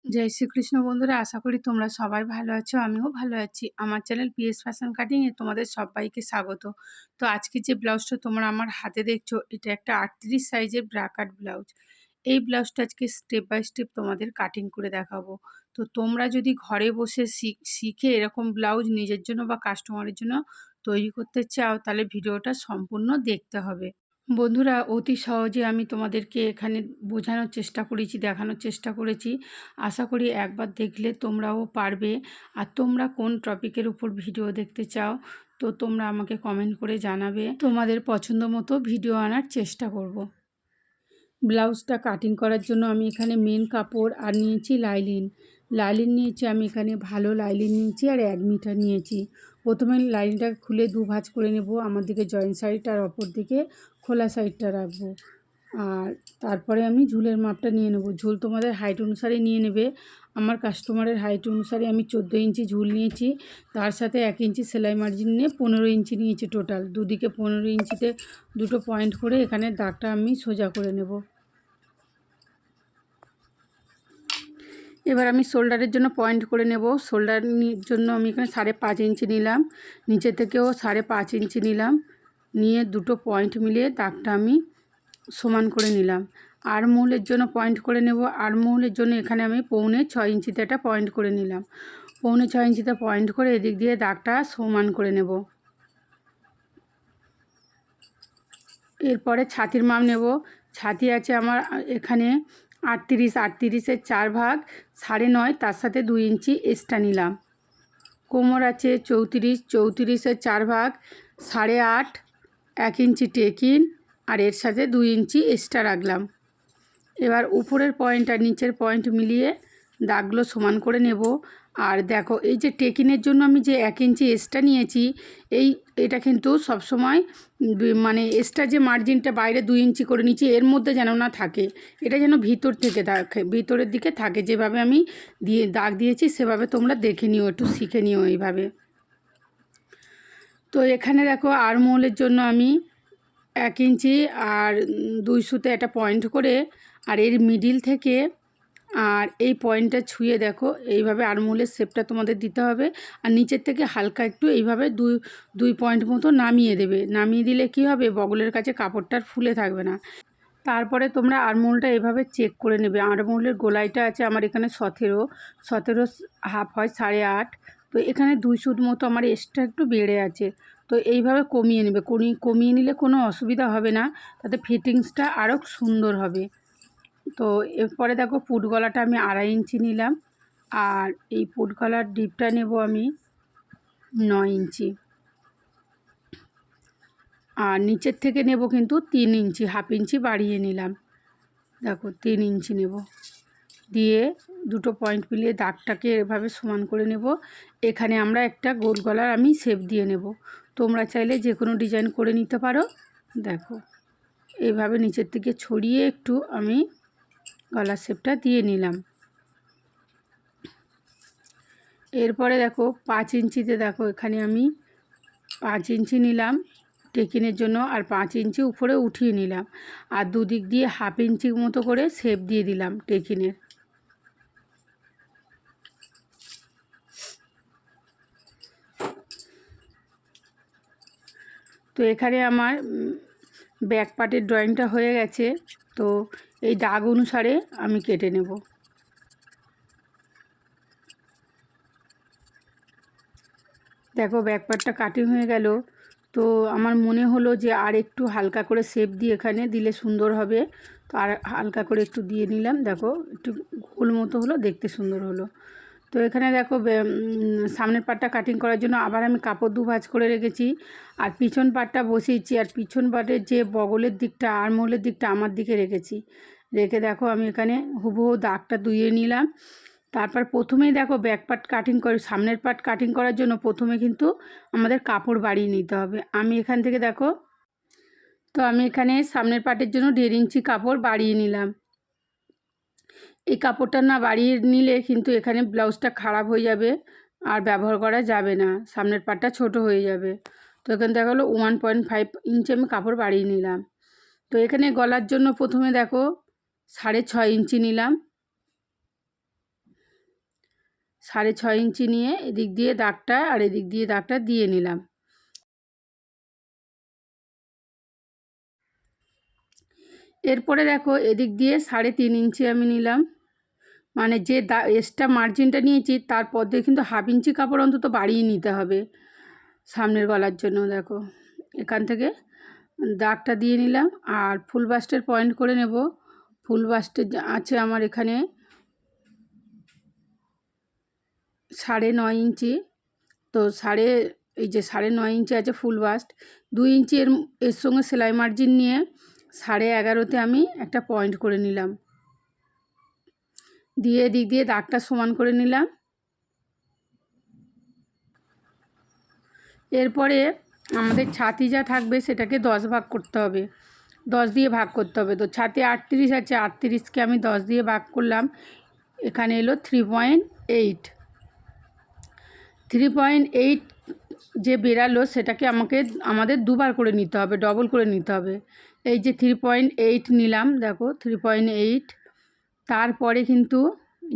জয় শ্রীকৃষ্ণ বন্ধুরা, আশা করি তোমরা সবাই ভালো আছো। আমিও ভালো আছি। আমার চ্যানেল পিএস ফ্যাশন কাটিং এ তোমাদের সবাইকে স্বাগত। তো আজকে যে ব্লাউজটা তোমরা আমার হাতে দেখছো, এটা একটা 38 সাইজের ব্রাকাট ব্লাউজ। এই ব্লাউজটা আজকে স্টেপ বাই স্টেপ তোমাদের কাটিং করে দেখাবো। তো তোমরা যদি ঘরে বসে শিখে এরকম ব্লাউজ নিজের জন্য বা কাস্টমারের জন্য তৈরি করতে চাও, তাহলে ভিডিওটা সম্পূর্ণ দেখতে হবে। বন্ধুরা, অতি সহজে আমি তোমাদেরকে এখানে বোঝানোর চেষ্টা করেছি, দেখানোর চেষ্টা করেছি। আশা করি একবার দেখলে তোমরাও পারবে। আর তোমরা কোন টপিকের উপর ভিডিও দেখতে চাও, তো তোমরা আমাকে কমেন্ট করে জানাবে। তোমাদের পছন্দ মতো ভিডিও আনার চেষ্টা করব। ব্লাউজটা কাটিং করার জন্য আমি এখানে মেন কাপড় আর নিয়েছি লাইলিন নিয়েছি। আমি এখানে ভালো লাইলিন নিয়েছি আর 1 মিটার নিয়েছি। প্রথমে লাইনটা খুলে দু ভাঁজ করে নেব। আমার দিকে জয়েন্ট সাইড আর অপর দিকে খোলা সাইডটা রাখবো। আর তারপরে আমি ঝুলের মাপটা নিয়ে নেব। ঝুল তোমাদের হাইট অনুসারে নিয়ে নেবে। আমার কাস্টমারের হাইট অনুসারে আমি 14 ইঞ্চি ঝুল নিয়েছি। তার সাথে 1 ইঞ্চি সেলাই মার্জিন নিয়ে 15 ইঞ্চি নিয়েছি টোটাল। দুদিকে 15 ইঞ্চিতে দুটো পয়েন্ট করে এখানে দাগটা আমি সোজা করে নেব। এবার আমি শোল্ডারের জন্য পয়েন্ট করে নেব। শোল্ডারের জন্য আমি এখানে 5.5 ইঞ্চি নিলাম, নিচে থেকেও 5.5 ইঞ্চি নিলাম, নিয়ে দুটো পয়েন্ট মিলিয়ে দাগটা আমি সমান করে নিলাম। আর্মহোলের জন্য পয়েন্ট করে নেব। আর্মহোলের জন্য এখানে আমি 6.25 ইঞ্চিতে একটা পয়েন্ট করে নিলাম। 6.25 ইঞ্চিতে পয়েন্ট করে এদিক দিয়ে দাগটা সমান করে নেব। এরপরে ছাতির মাপ নেব। ছাতি আছে আমার এখানে 38, 4 ভাগ 9.5, তার সাথে 2 ইঞ্চি এক্সট্রা নিলাম। কোমর আছে 34, 4 ভাগ 8.5, 1 ইঞ্চি টেকিন আর এর সাথে 2 ইঞ্চি এক্সট্রা রাখলাম। এবার উপরের পয়েন্ট আর নিচের পয়েন্ট মিলিয়ে দাগগুলো সমান করে নেব। আর দেখো, এই যে টেকিনের জন্য আমি যে 1 ইঞ্চি এক্সট্রা নিয়েছি, এটা কিন্তু সবসময় মানে এক্সট্রা যে মার্জিনটা বাইরে 2 ইঞ্চি করে নিচ্ছি, এর মধ্যে যেন না থাকে। এটা যেন ভিতর থেকে থাকে, ভিতরের দিকে থাকে। যেভাবে আমি দাগ দিয়েছি সেভাবে তোমরা দেখে নিও, একটু শিখে নিও এইভাবে। তো এখানে দেখো, আর্মহোলের জন্য আমি 1 ইঞ্চি আর 2 সুতে একটা পয়েন্ট করে, আর এর মিডিল থেকে আর এই পয়েন্টটা ছুঁয়ে দেখো এইভাবে আর্মহোলের শেপটা তোমাদের দিতে হবে। আর নিচের থেকে হালকা একটু এইভাবে দুই পয়েন্ট মতো নামিয়ে দেবে। নামিয়ে দিলে কি হবে, বগলের কাছে কাপড়টার ফুলে থাকবে না। তারপরে তোমরা আর্মহোলটা এভাবে চেক করে নেবে। আর্মহোলের গোলাইটা আছে আমার এখানে 17 হাফ হয় 8.5। তো এখানে 2 সুত মতো আমার এক্সট্রা একটু বেড়ে আছে। তো এইভাবে কমিয়ে নেবে। কমিয়ে নিলে কোনো অসুবিধা হবে না, তাতে ফিটিংসটা আরও সুন্দর হবে। তো এরপরে দেখো, পুট গলাটা আমি 2.5 ইঞ্চি নিলাম, আর এই পুট গলার ডিপটা নেব আমি 9 ইঞ্চি, আর নিচের থেকে নেব কিন্তু 3 ইঞ্চি, হাফ ইঞ্চি বাড়িয়ে নিলাম। দেখো 3 ইঞ্চি নেব, দিয়ে দুটো পয়েন্ট মিলিয়ে দাগটাকে এভাবে সমান করে নেব। এখানে আমরা একটা গোল গলার আমি শেপ দিয়ে নেব। তোমরা চাইলে যে কোনো ডিজাইন করে নিতে পারো। দেখো এইভাবে নিচের দিকে ছড়িয়ে একটু আমি গলার শেপটা দিয়ে নিলাম। এরপরে দেখো 5 ইঞ্চিতে, দেখো এখানে আমি 5 ইঞ্চি নিলাম টেকিনের জন্য, আর 5 ইঞ্চি উপরে উঠিয়ে নিলাম, আর দুদিক দিয়ে হাফ ইঞ্চি মতো করে শেপ দিয়ে দিলাম টেকিনের। তো এখানে আমার ব্যাক পার্টের ড্রয়িংটা হয়ে গেছে। তো এই দাগ অনুসারে আমি কেটে নেব। দেখো ব্যাক পার্টটা কাটিং হয়ে গেল। তো আমার মনে হলো যে আর একটু হালকা করে শেপ দিয়ে এখানে দিলে সুন্দর হবে। তো আর হালকা করে একটু দিয়ে নিলাম। দেখো একটু গোল মতো হলো, দেখতে সুন্দর হলো। তো এখানে দেখো সামনের পাটটা কাটিং করার জন্য আবার আমি কাপড় দু ভাঁজ করে রেখেছি, আর পিছন পাটটা বসিয়েছি। আর পিছন পাটের যে বগলের দিকটা, আর্মহোলের দিকটা আমার দিকে রেখেছি। রেখে দেখো আমি এখানে হুবহু দাগটা দুইয়ে নিলাম। তারপর প্রথমেই দেখো ব্যাক পার্ট কাটিং করে, সামনের পার্ট কাটিং করার জন্য প্রথমে কিন্তু আমাদের কাপড় বাড়িয়ে নিতে হবে। আমি এখান থেকে দেখো, তো আমি এখানে সামনের পার্টের জন্য 1.5 ইঞ্চি কাপড় বাড়িয়ে নিলাম। এই কাপড়টা না বাড়িয়ে নিলে কিন্তু এখানে ব্লাউজটা খারাপ হয়ে যাবে, আর ব্যবহার করা যাবে না, সামনের পার্টটা ছোট হয়ে যাবে। তো এখানে দেখা হলো 1.5 ইঞ্চি আমি কাপড় বাড়িয়ে নিলাম। তো এখানে গলার জন্য প্রথমে দেখো 6.5 ইঞ্চি নিলাম, 6.5 ইঞ্চি নিয়ে এদিক দিয়ে দাগটা আর এদিক দিয়ে দাগটা দিয়ে নিলাম। এরপরে দেখো এদিক দিয়ে 3.5 ইঞ্চি আমি নিলাম, মানে যে এক্সট্রা মার্জিনটা নিয়েছি তারপর দিয়ে কিন্তু 1/2 ইঞ্চি কাপড় অন্তত বাড়িয়ে নিতে হবে সামনের গলার জন্য। দেখো এখান থেকে দাগটা দিয়ে নিলাম আর ফুল বাস্টের পয়েন্ট করে নেব। ফুল বাস্টের আছে আমার এখানে 9.5 ইঞ্চি, তো এই যে 9.5 ইঞ্চি আছে ফুল বাস্ট। 2 ইঞ্চি এর সঙ্গে সেলাই মার্জিন নিয়ে 11.5তে আমি একটা পয়েন্ট করে নিলাম, দিয়ে এদিক দিয়ে দাগটা সমান করে নিলাম। এরপরে আমাদের ছাতি যা থাকবে সেটাকে 10 ভাগ করতে হবে, 10 দিয়ে ভাগ করতে হবে। তো ছাতি 38 আছে, 38কে আমি 10 দিয়ে ভাগ করলাম, এখানে এলো 3.8। 3.8 যে বেরালো সেটাকে আমাদের দুবার করে নিতে হবে, ডবল করে নিতে হবে। এই যে 3.8 নিলাম, দেখো 3.8, তারপরে কিন্তু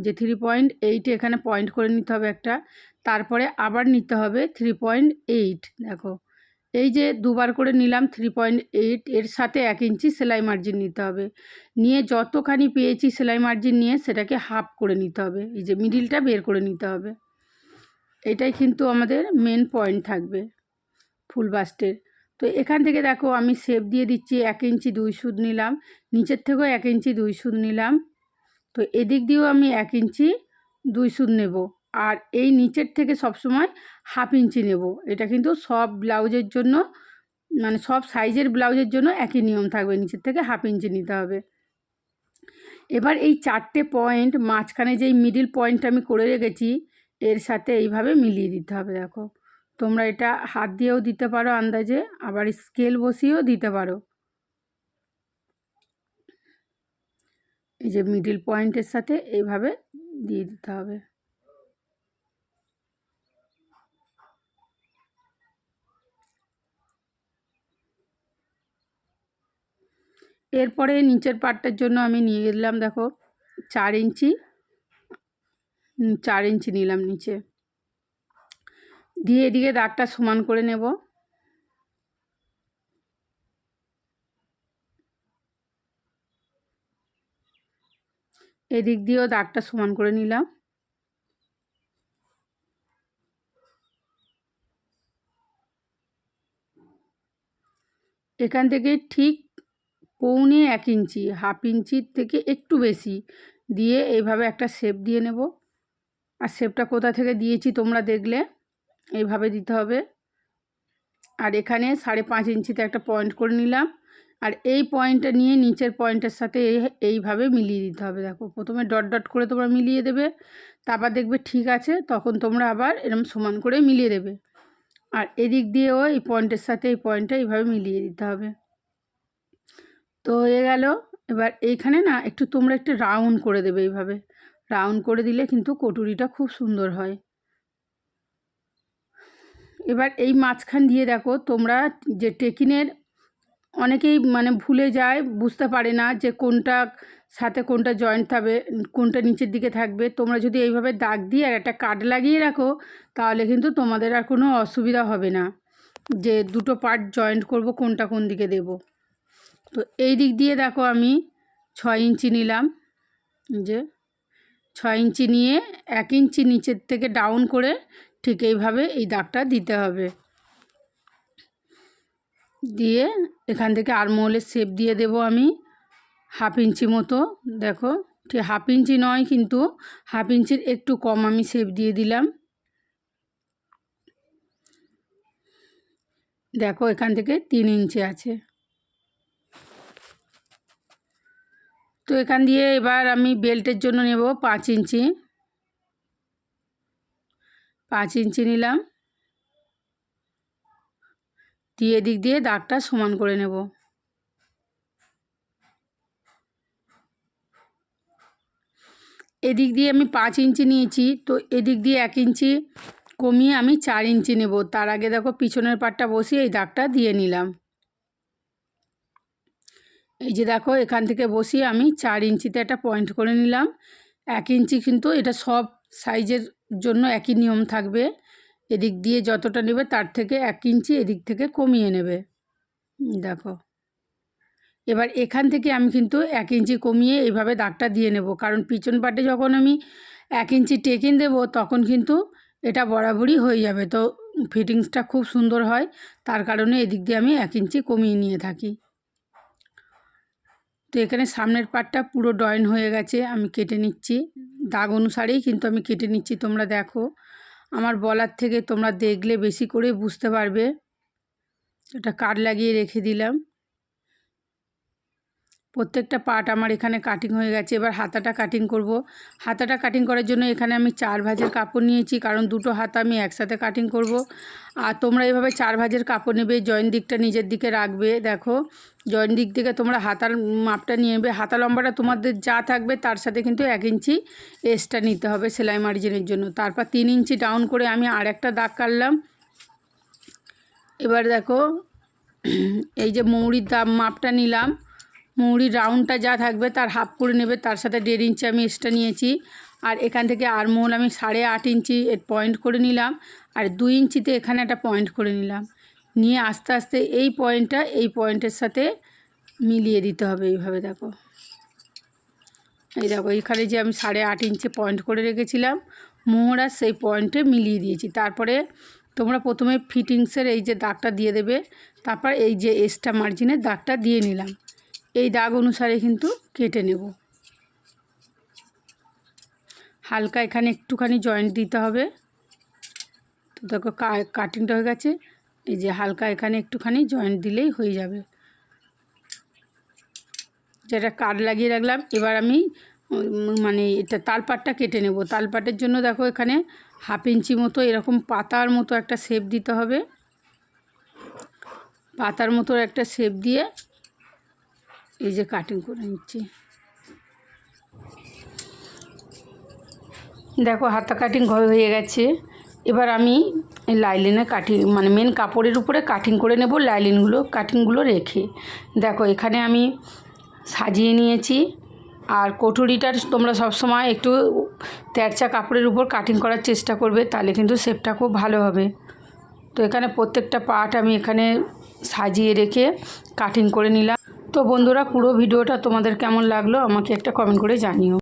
যে 3.8 এখানে পয়েন্ট করে নিতে হবে একটা, তারপরে আবার নিতে হবে 3.8। দেখো এই যে দুবার করে নিলাম 3.8, এর সাথে 1 ইঞ্চি সেলাই মার্জিন নিতে হবে, নিয়ে যতখানি পেয়েছি সেলাই মার্জিন নিয়ে সেটাকে হাফ করে নিতে হবে, এই যে মিডিলটা বের করে নিতে হবে। এটাই কিন্তু আমাদের মেন পয়েন্ট থাকবে ফুল বাস্টের। তো এখান থেকে দেখো আমি শেপ দিয়ে দিচ্ছি, 1 ইঞ্চি 2 সুত নিলাম, নিচের থেকেও 1 ইঞ্চি 2 সুত নিলাম, তো এদিক দিয়েও আমি 1 ইঞ্চি 2 সুত নেব, আর এই নিচের থেকে সবসময় 1/2 ইঞ্চি নেব। এটা কিন্তু সব ব্লাউজের জন্য, মানে সব সাইজের ব্লাউজের জন্য একই নিয়ম থাকবে, নিচের থেকে 1/2 ইঞ্চি নিতে হবে। এবার এই 4টে পয়েন্ট মাঝখানে যেই মিডিল পয়েন্টটা আমি করে রেখেছি এর সাথে এইভাবে মিলিয়ে দিতে হবে। দেখো তোমরা এটা হাত দিয়েও দিতে পারো আন্দাজে, আবার স্কেল বসিয়েও দিতে পারো। এই যে মিডিল পয়েন্টের সাথে এইভাবে দিয়ে দিতে হবে। এরপরে নিচের পার্টটার জন্য আমি নিয়ে গেলাম, দেখো 4 ইঞ্চি, 4 ইঞ্চি নিলাম নিচে, দিয়ে এদিকে দাগটা সমান করে নেব। এদিক দিয়েও দাগটা সমান করে নিলাম। এখান থেকে ঠিক 1.25 ইঞ্চি, 1/2 ইঞ্চির থেকে একটু বেশি দিয়ে এইভাবে একটা শেপ দিয়ে নেব। আর শেপটা কোথা থেকে দিয়েছি তোমরা দেখলে, এইভাবে দিতে হবে। আর এখানে 5.5 ইঞ্চিতে একটা পয়েন্ট করে নিলাম, আর এই পয়েন্টটা নিয়ে নিচের পয়েন্টের সাথে এইভাবে মিলিয়ে দিতে হবে। দেখো প্রথমে ডট ডট করে তোমরা মিলিয়ে দেবে, তারপর দেখবে ঠিক আছে, তখন তোমরা আবার এরকম সমান করে মিলিয়ে দেবে। আর এদিক দিয়েও এই পয়েন্টের সাথে এই পয়েন্টটা এইভাবে মিলিয়ে দিতে হবে। তো হয়ে গেল। এবার এইখানে না একটু তোমরা একটু রাউন্ড করে দেবে, এইভাবে রাউন্ড করে দিলে কিন্তু কটুরিটা খুব সুন্দর হয়। এবার এই মাঝখান দিয়ে দেখো তোমরা যে টেকিনের অনেকেই মানে ভুলে যায়, বুঝতে পারে না যে কোনটা সাথে কোনটা জয়েন্ট থাকবে, কোনটা নিচের দিকে থাকবে। তোমরা যদি এইভাবে দাগ দিয়ে আর একটা কাট লাগিয়ে রাখো তাহলে কিন্তু তোমাদের আর কোনো অসুবিধা হবে না যে দুটো পার্ট জয়েন্ট করব, কোনটা কোন দিকে দেব। তো এই দিক দিয়ে দেখো আমি 6 ইঞ্চি নিলাম, যে 6 ইঞ্চি নিয়ে 1 ইঞ্চি নিচের থেকে ডাউন করে ঠিক এইভাবে এই দাগটা দিতে হবে। দিয়ে এখান থেকে আরমহলের শেপ দিয়ে দেব আমি 1/2 ইঞ্চি মতো। দেখো ঠিক 1/2 ইঞ্চি নয়, কিন্তু 1/2 ইঞ্চির একটু কম আমি শেপ দিয়ে দিলাম। দেখো এখান থেকে 3 ইঞ্চি আছে। তো এখান দিয়ে এবার আমি বেল্টের জন্য নেব 5 ইঞ্চি, 5 ইঞ্চি নিলাম, দিয়ে এদিক দিয়ে দাগটা সমান করে নেব। এদিক দিয়ে আমি 5 ইঞ্চি নিয়েছি, তো এদিক দিয়ে 1 ইঞ্চি কমিয়ে আমি 4 ইঞ্চি নেব। তার আগে দেখো পিছনের পাটটা বসিয়ে এই দাগটা দিয়ে নিলাম। এই যে দেখো এখান থেকে বসিয়ে আমি 4 ইঞ্চিতে একটা পয়েন্ট করে নিলাম। 1 ইঞ্চি কিন্তু এটা সব সাইজের জন্য একই নিয়ম থাকবে, এদিক দিয়ে যতটা নেবে তার থেকে 1 ইঞ্চি এদিক থেকে কমিয়ে নেবে। দেখো এবার এখান থেকে আমি কিন্তু 1 ইঞ্চি কমিয়ে এইভাবে দাগটা দিয়ে নেব, কারণ পিছন পাটে যখন আমি 1 ইঞ্চি টেকিং দেব তখন কিন্তু এটা বরাবরই হয়ে যাবে, তো ফিটিংসটা খুব সুন্দর হয়, তার কারণে এদিক দিয়ে আমি 1 ইঞ্চি কমিয়ে নিয়ে থাকি। তো এখানে সামনের পাটটা পুরো ডয়েন হয়ে গেছে, আমি কেটে নিচ্ছি, দাগ অনুসারেই কিন্তু আমি কেটে নিচ্ছি। তোমরা দেখো আমার বলার থেকে তোমরা দেখলে বেশি করে বুঝতে পারবে। এটা কাট লাগিয়ে রেখে দিলাম। প্রত্যেকটা পার্ট আমার এখানে কাটিং হয়ে গেছে। এবার হাতাটা কাটিং করব। হাতাটা কাটিং করার জন্য এখানে আমি 4 ভাঁজের কাপড় নিয়েছি, কারণ দুটো হাতা আমি একসাথে কাটিং করব। আর তোমরা এইভাবে 4 ভাঁজের কাপড় নেবে, জয়েন্ট দিকটা নিজের দিকে রাখবে। দেখো জয়েন্ট দিক থেকে তোমরা হাতার মাপটা নিয়ে নেবে। হাতা লম্বাটা তোমাদের যা থাকবে তার সাথে কিন্তু 1 ইঞ্চি এক্সট্রা নিতে হবে সেলাই মার্জিনের জন্য। তারপর 3 ইঞ্চি ডাউন করে আমি আর একটা দাগ কাটলাম। এবার দেখো এই যে মৌরির মাপটা নিলাম, মৌরির রাউন্ডটা যা থাকবে তার হাফ করে নেবে, তার সাথে 1.5 ইঞ্চি আমি এক্সট্রা নিয়েছি। আর এখান থেকে আরমোল আমি 8.5 ইঞ্চি পয়েন্ট করে নিলাম, আর 2 ইঞ্চিতে এখানে একটা পয়েন্ট করে নিলাম। নিয়ে আস্তে আস্তে এই পয়েন্টটা এই পয়েন্টের সাথে মিলিয়ে দিতে হবে এইভাবে। দেখো এই দেখো এখানে যে আমি 8.5 ইঞ্চি পয়েন্ট করে রেখেছিলাম, মোহরা সেই পয়েন্টে মিলিয়ে দিয়েছি। তারপরে তোমরা প্রথমে ফিটিংসের এই যে দাগটা দিয়ে দেবে, তারপর এই যে এক্সট্রা মার্জিনের দাগটা দিয়ে নিলাম। এই দাগ অনুসারে কিন্তু কেটে নেব। হালকা এখানে একটুখানি জয়েন্ট দিতে হবে। তো দেখো কাটিংটা হয়ে গেছে, এই যে হালকা এখানে একটুখানি জয়েন্ট দিলেই হয়ে যাবে। যেটা কাট লাগিয়ে রাখলাম, এবার আমি মানে এটা তালপাটটা কেটে নেব। তালপাটের জন্য দেখো এখানে 1/2 ইঞ্চি মতো এরকম পাতার মতো একটা শেপ দিতে হবে। পাতার মতো একটা শেপ দিয়ে এই যে কাটিং করে নিচ্ছি। দেখো হাতা কাটিং হয়ে গেছে। এবার আমি লাইলিনের কাটিং মানে মেন কাপড়ের উপরে কাটিং করে নেব, কাটিংগুলো রেখে। দেখো এখানে আমি সাজিয়ে নিয়েছি। আর কটুরিটার তোমরা সবসময় একটু তেরচা কাপড়ের উপর কাটিং করার চেষ্টা করবে, তাহলে কিন্তু শেপটা খুব ভালো হবে। তো এখানে প্রত্যেকটা পার্ট আমি এখানে সাজিয়ে রেখে কাটিং করে নিলাম। তো বন্ধুরা পুরো ভিডিওটা তোমাদের কেমন লাগলো আমাকে একটা কমেন্ট করে জানিও।